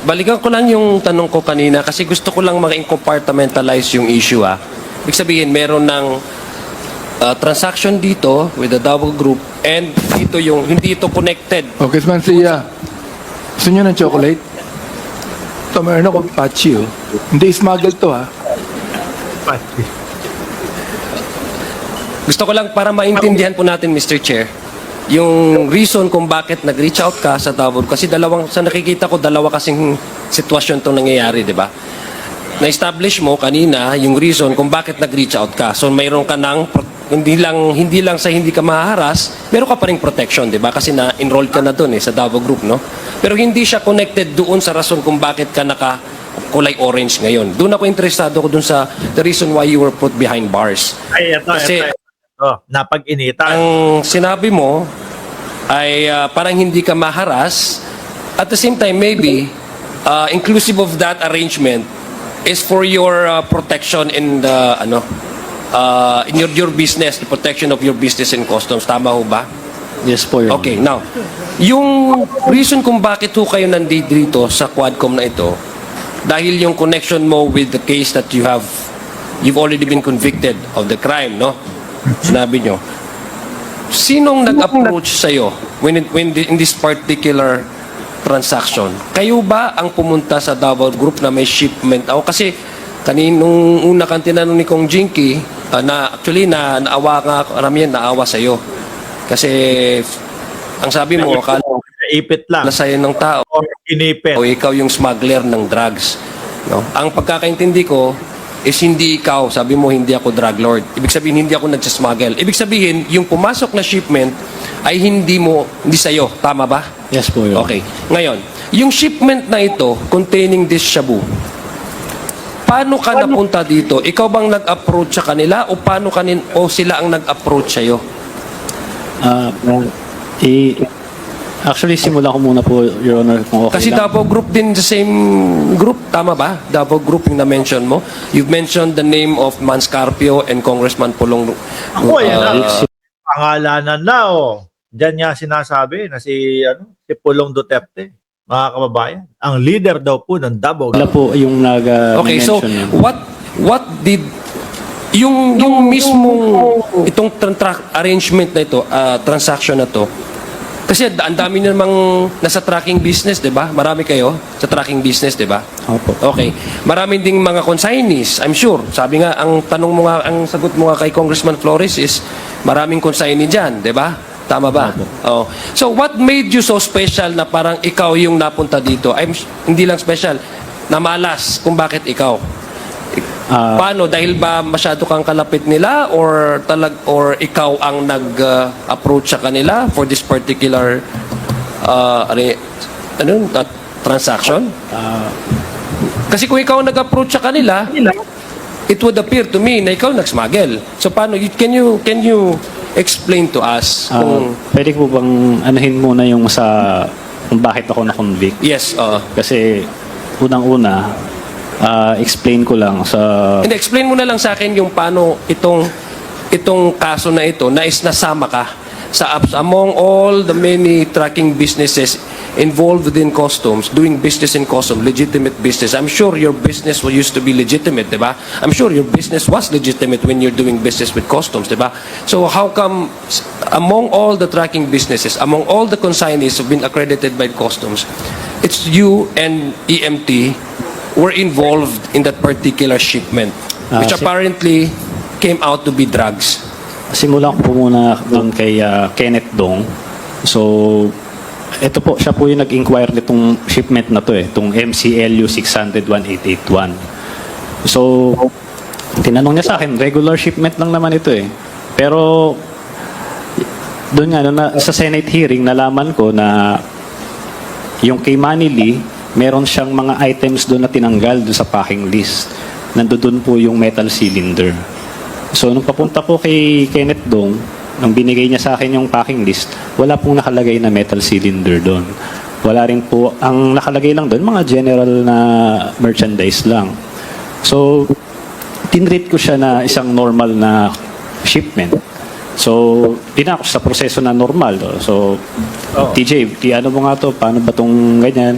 Balikan ko lang yung tanong ko kanina kasi gusto ko lang ma-compartmentalize yung issue. Ibig sabihin, meron ng transaction dito with the Davao Group and dito yung hindi ito connected. Okay, Congressman Sia, gusto nyo ng chocolate? Ito, meron akong patchy, oh. Hindi smuggle to, ha? Gusto ko lang para maintindihan po natin, Mr. Chair, yung reason kung bakit nag-reach out ka sa Davao. Kasi sa nakikita ko, dalawa kasing sitwasyon itong nangyayari, di ba? Na-establish mo kanina yung reason kung bakit nag-reach out ka. So mayroon ka ng, hindi lang sa hindi ka mahaharas, meron ka pa ring protection, di ba? Kasi na-enroll ka na doon sa Davao Group, no? Pero hindi siya connected doon sa rason kung bakit ka kulay orange ngayon. Doon ako interesado ko doon sa the reason why you were put behind bars. Ay, ito, Kasi napag-initan. ang sinabi mo ay parang hindi ka maharas. At the same time, maybe, inclusive of that arrangement is for your protection in the, in your business, the protection of your business and customs. Tama ho ba? Yes po, Your Okay, Honor. now, yung reason kung bakit ho kayo nandito dito sa Quadcom na ito, dahil yung connection mo with the case that you've already been convicted of the crime, no? Sinabi nyo. Sinong nag-approach sa'yo in this particular transaction? Kayo ba ang pumunta sa Davao Group na may shipment? O kasi kaninong una kang tinanong ni Kong Jinky, actually naawa nga, karamihan naawa sa'yo. Kasi ang sabi mo, akala Ipit lang. na sa'yo ng tao, Or inipit. o ikaw yung smuggler ng drugs. No? Ang pagkakaintindi ko is hindi ikaw, sabi mo hindi ako drug lord. Ibig sabihin hindi ako nagsasmuggle. Ibig sabihin yung pumasok na shipment ay hindi sa'yo. Tama ba? Yes po, Your Honor. Okay. Ngayon, yung shipment na ito containing this shabu, paano ka napunta dito? Ikaw bang nag-approach sa kanila o o sila ang nag-approach sa'yo? Actually, simula ko muna po, Your Honor, kung okay Kasi lang. Davao Group din, the same group, tama ba? Davao Group yung na-mention mo. You've mentioned the name of Manscarpio and Congressman Pulong. Ako, yan pangalanan na, Diyan niya sinasabi na si Pulong Duterte, mga kababayan. Ang leader daw po ng Davao. Wala po yung Okay, so nag-mention niya. what did yung mismong itong arrangement na ito, transaction na to, kasi ang dami namang nasa tracking business, 'di ba? Marami kayo sa tracking business, 'di ba? Opo. Okay. Marami ding mga consignees, I'm sure. Sabi nga ang ang sagot mo nga kay Congressman Flores is maraming consignee diyan, 'di ba? Tama ba? Oh. So what made you so special na parang ikaw yung napunta dito? Hindi lang special, na malas kung bakit ikaw. Paano? Dahil ba masyado kang kalapit nila or ikaw ang nag-approach sa kanila for this particular transaction? Kasi kung ikaw nag-approach sa kanila, it would appear to me na ikaw nag-smuggle. So paano? Can you explain to us kung... Pwede po bang anuhin muna yung kung bakit ako na-convict? Yes, Kasi unang-una, explain ko lang sa... And explain mo na lang sa akin yung paano itong kaso na ito na nasama ka sa among all the many tracking businesses involved within customs, doing business in customs, legitimate business. I'm sure your business used to be legitimate, di ba? I'm sure your business was legitimate when you're doing business with customs, di ba? So how come among all the tracking businesses, among all the consignees who've been accredited by customs, it's you and EMT were involved in that particular shipment, which apparently came out to be drugs? Simulan ko po muna doon kay Kenneth Dong. So, ito po, siya po yung nag-inquire nitong shipment na to itong MCLU 600-1881. So, tinanong niya sa akin, regular shipment lang naman ito Pero, doon nga, sa Senate hearing, nalaman ko na yung kay Manili, meron siyang mga items doon na tinanggal doon sa packing list. Nandoon po yung metal cylinder. So, nung papunta po kay Kenneth Dong, nung binigay niya sa akin yung packing list, wala pong nakalagay na metal cylinder doon. Wala rin po, ang nakalagay lang doon, mga general na merchandise lang. So, tinreat ko siya na isang normal na shipment. So, dinako sa proseso na normal. So, TJ, ano mo nga to? Paano ba tong ganyan?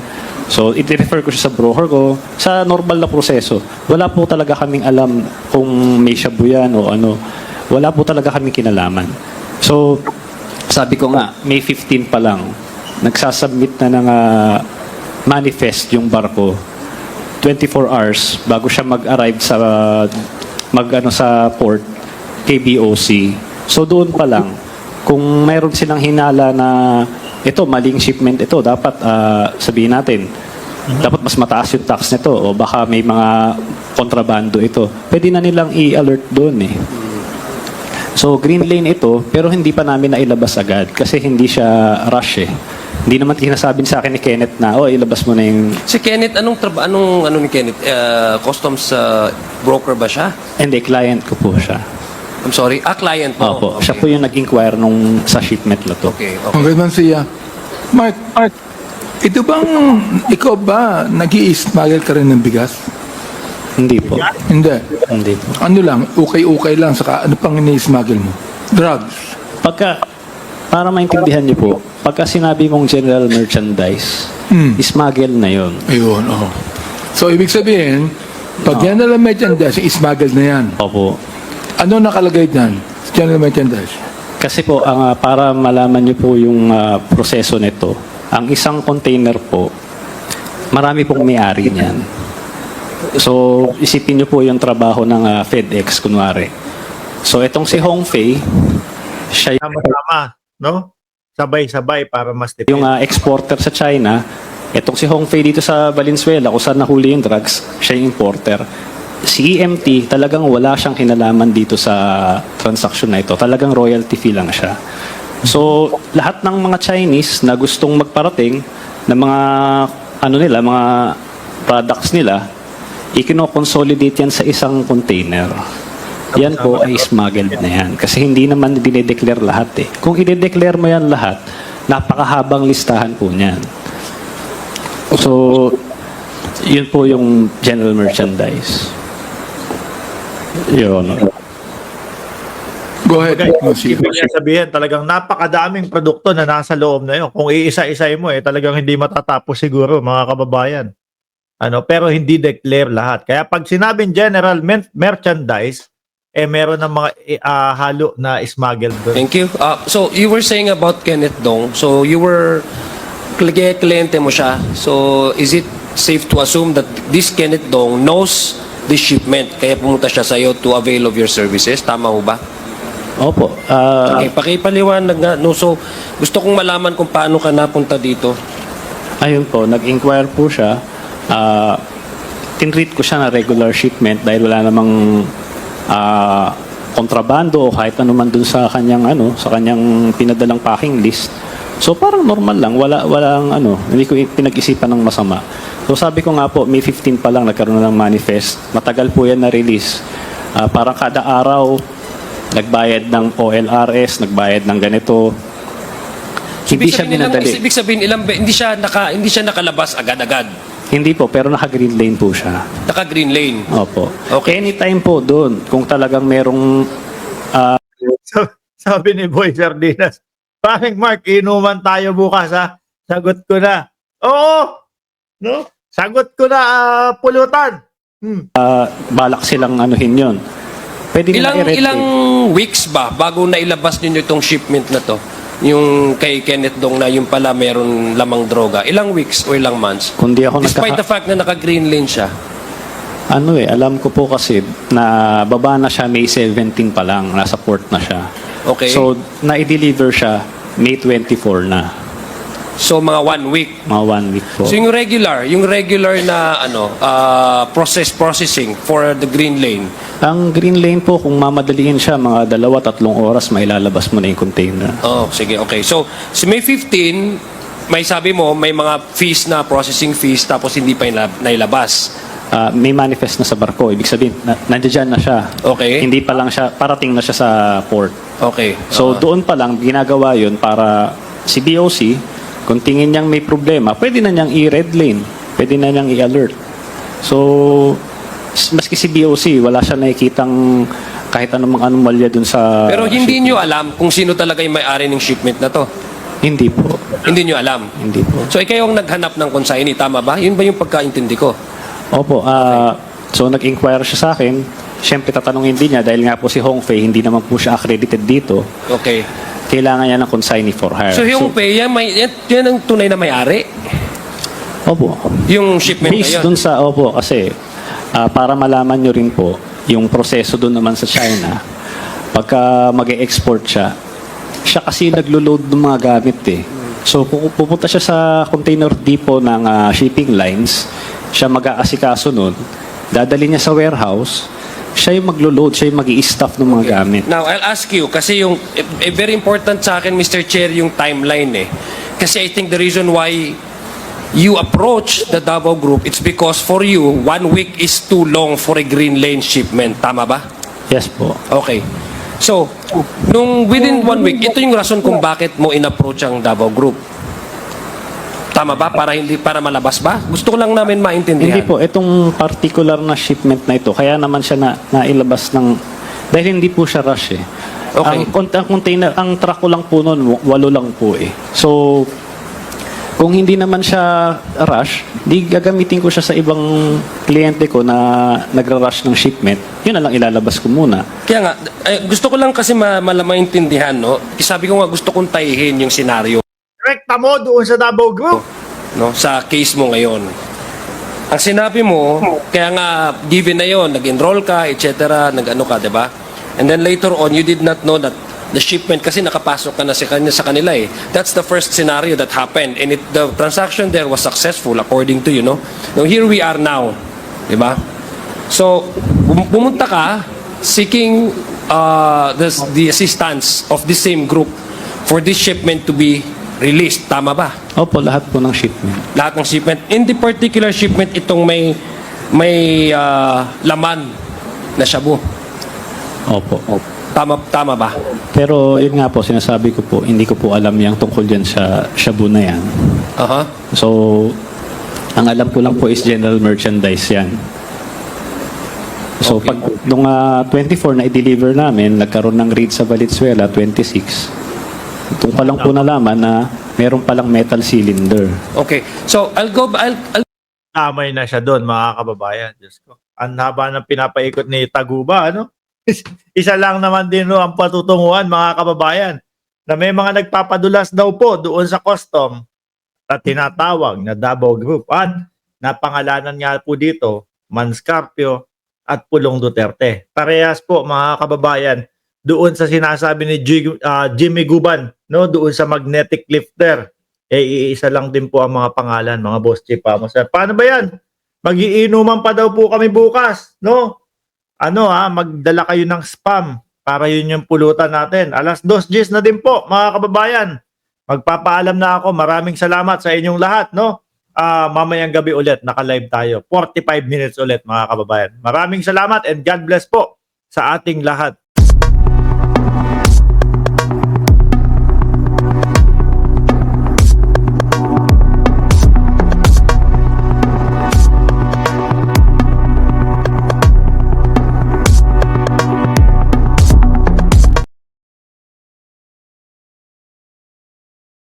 So, i-refer ko siya sa broker ko sa normal na proseso. Wala po talaga kaming alam kung may shabu yan o ano. Wala po talaga kaming kinalaman. So, sabi ko nga, May 15 pa lang, nagsasubmit na ng manifest yung barko 24 hours bago siya mag-arrive sa sa port KBOC. So doon pa lang kung mayroon silang hinala na ito maling shipment ito, dapat sabihin natin dapat mas mataas yung tax nito o baka may mga kontrabando ito. Pwede na nilang i-alert doon eh. So green lane ito pero hindi pa namin nailabas agad kasi hindi siya rush eh. Hindi naman sinasabi sa akin ni Kenneth na ilabas mo na yung... Si Kenneth, anong ni Kenneth? Customs broker ba siya? Hindi, client ko po siya. I'm sorry? Client mo? Opo, Okay. siya po yung nag-inquire nung sa shipment na to. Okay. Congressman Sia, Mark, ito bang, ikaw ba nag-i-smuggle ka rin ng bigas? Hindi po. Hindi. Hindi po. Ano lang, ukay-ukay lang, saka ano pang ini-smuggle mo? Drugs. Para maintindihan niyo po, pagka sinabi mong general merchandise, smuggle na yon. Ayun, oo. So, ibig sabihin, pag general merchandise, smuggle na yan. Opo. Ano nakalagay dyan? General merchandise. Kasi po, para malaman niyo po yung proseso nito, ang isang container po, marami pong may-ari niyan. So, isipin niyo po yung trabaho ng FedEx, kunwari. So, itong si Hongfei, siya Sama-sama, no? Sabay-sabay para mas tipid. yung exporter sa China. Itong si Hongfei dito sa Valenzuela, kung saan nahuli yung drugs, siya yung importer. Si EMT, talagang wala siyang kinalaman dito sa transaction na ito. Talagang royalty fee lang siya. So, lahat ng mga Chinese na gustong magparating ng mga mga products nila, ikino-consolidate yan sa isang container. Yan po ay smuggled na yan. Kasi hindi naman dinedeclare lahat eh. Kung i-declare mo yan lahat, napakahabang listahan po niyan. So, yun po yung general merchandise. Yun. Go ahead. Ibig niya sabihin, talagang napakadaming produkto na nasa loob na yun. Kung iisa-isay mo, talagang hindi matatapos siguro, mga kababayan. Pero hindi declare lahat. Kaya pag sinabing general merchandise, meron ng mga halo na smuggled doon. Thank you. So, you were saying about Kenneth Dong. So, you were kliyente mo siya. So, is it safe to assume that this Kenneth Dong knows the shipment kaya pumunta siya sa iyo to avail of your services? Tama ho ba? Opo. Okay, pakipaliwanag nga. No, so, gusto kong malaman kung paano ka napunta dito. Ayun po, nag-inquire po siya. Tinreat ko siya na regular shipment dahil wala namang kontrabando o kahit ano man dun sa kanyang pinadalang packing list. So parang normal lang, walang hindi ko pinag-isipan ng masama. So sabi ko nga po, May 15 pa lang nagkaroon ng manifest. Matagal po yan na release. Parang kada araw nagbayad ng OLRS, nagbayad ng ganito. Hindi siya minadali. Ibig sabihin, hindi siya nakalabas agad-agad. Hindi po, pero naka-green lane po siya. Naka-green lane. Opo. Okay. Anytime po doon, kung talagang merong Sabi ni Boy Sardinas, paring Mark, inuman tayo bukas ha. Sagot ko na. Oo! No? Sagot ko na, pulutan. balak silang anuhin yon. Pwede nila i-red Ilang tape. weeks ba bago nailabas ninyo itong shipment na to? Yung kay Kenneth Dong na yung pala meron lamang droga. Ilang weeks o ilang months? Kundi ako Despite the fact na naka-green lane siya. alam ko po kasi na baba na siya May 17 pa lang, nasa port na siya. Okay. So, na-deliver siya May 24 na. So mga 1 week. Mga 1 week po. So yung regular na processing for the green lane. Ang green lane po, kung mamadaliin siya, mga 2-3 oras, mailalabas mo na yung container. Oh, sige, okay. So May 15, may sabi mo, may mga fees na, processing fees, tapos hindi pa nailabas. May manifest na sa barko. Ibig sabihin, nandiyan na siya. Okay. Hindi pa lang siya, parating na siya sa port. Okay. So, doon pa lang, ginagawa yun para si BOC, kung tingin niyang may problema, pwede na niyang i-red lane. Pwede na niyang i-alert. So, maski si BOC, wala siya nakikitang kahit anumang anomalya dun sa... Pero hindi shipment. nyo alam kung sino talaga yung may-ari ng shipment na to. Hindi po. Hindi nyo alam. Hindi po. So, ikaw ang naghanap ng consignee, tama ba? Yun ba yung pagkaintindi ko? Opo, so nag-inquire siya sa akin. Siyempre tatanungin din niya dahil nga po si Hongfei hindi naman po siya accredited dito. Okay. Kailangan niya ng consignee for hire. So, yung pay, yan ang tunay na may-ari? Opo. Yung shipment na Based yun? dun sa, opo, kasi para malaman nyo rin po, yung proseso dun naman sa China, pagka mag-export siya, siya kasi naglo-load ng mga gamit eh. So pupunta siya sa container depot ng shipping lines, siya mag-aasikaso nun, dadali niya sa warehouse, siya yung maglo-load, siya yung mag-i-stuff ng mga gamit. Now, I'll ask you, kasi yung, very important sa akin, Mr. Chair, yung timeline eh. Kasi I think the reason why you approach the Davao Group, it's because for you, 1 week is too long for a green lane shipment. Tama ba? Yes po. Okay. So, nung within 1 week, ito yung rason kung bakit mo in-approach ang Davao Group. Tama ba? Para malabas ba? Gusto ko lang namin maintindihan. Hindi po, itong particular na shipment na ito, kaya naman siya nailabas ng, dahil hindi po siya rush eh. Okay. Ang container, ang truck ko lang po noon, 8 lang po eh. So, kung hindi naman siya rush, di gagamitin ko siya sa ibang kliyente ko na nagra-rush ng shipment. Yun na lang ilalabas ko muna. Kaya nga, gusto ko lang kasi maintindihan, no? Sabi ko nga, gusto kong tayihin yung senaryo, Rekta mo doon sa Davao Group. no? Sa case mo ngayon. Ang sinabi mo, kaya nga, given na yon, nag-enroll ka, etc., nag-ano ka, di ba? And then later on, you did not know that the shipment, kasi nakapasok ka na sa kanila eh. That's the first scenario that happened. And the transaction there was successful according to you, no? Now, here we are now. Di ba? So, pumunta ka seeking the assistance of the same group for this shipment to be released. Tama ba? Opo, lahat po ng shipment. Lahat ng shipment. In the particular shipment, itong may laman na shabu. Opo. Tama ba? Pero yun nga po, sinasabi ko po, hindi ko po alam yung tungkol dyan sa shabu na yan. Aha. So, ang alam ko lang po is general merchandise yan. So, Okay. pag nung 24 na i-deliver namin, nagkaroon ng raid sa Valenzuela, 26. Doon pa lang po nalaman na meron palang metal cylinder. Okay. So, I'll Amay na siya doon, mga kababayan. Diyos ko. Ang haba ng pinapaikot ni Taguba, ano? Isa lang naman din no, ang patutunguhan, mga kababayan, na may mga nagpapadulas daw po doon sa custom at tinatawag na Davao Group. At napangalanan nga po dito, Manscarpio at Pulong Duterte. Parehas po, mga kababayan, doon sa sinasabi ni Jimmy Guban, no, doon sa magnetic lifter. Iisa lang din po ang mga pangalan, mga boss chief. Paano ba yan? Magiinuman pa daw po kami bukas, no? Magdala kayo ng spam para yun yung pulutan natin. 2:00 na din po, mga kababayan. Magpapaalam na ako. Maraming salamat sa inyong lahat, no? Mamayang gabi ulit, naka-live tayo. 45 minutes ulit, mga kababayan. Maraming salamat and God bless po sa ating lahat.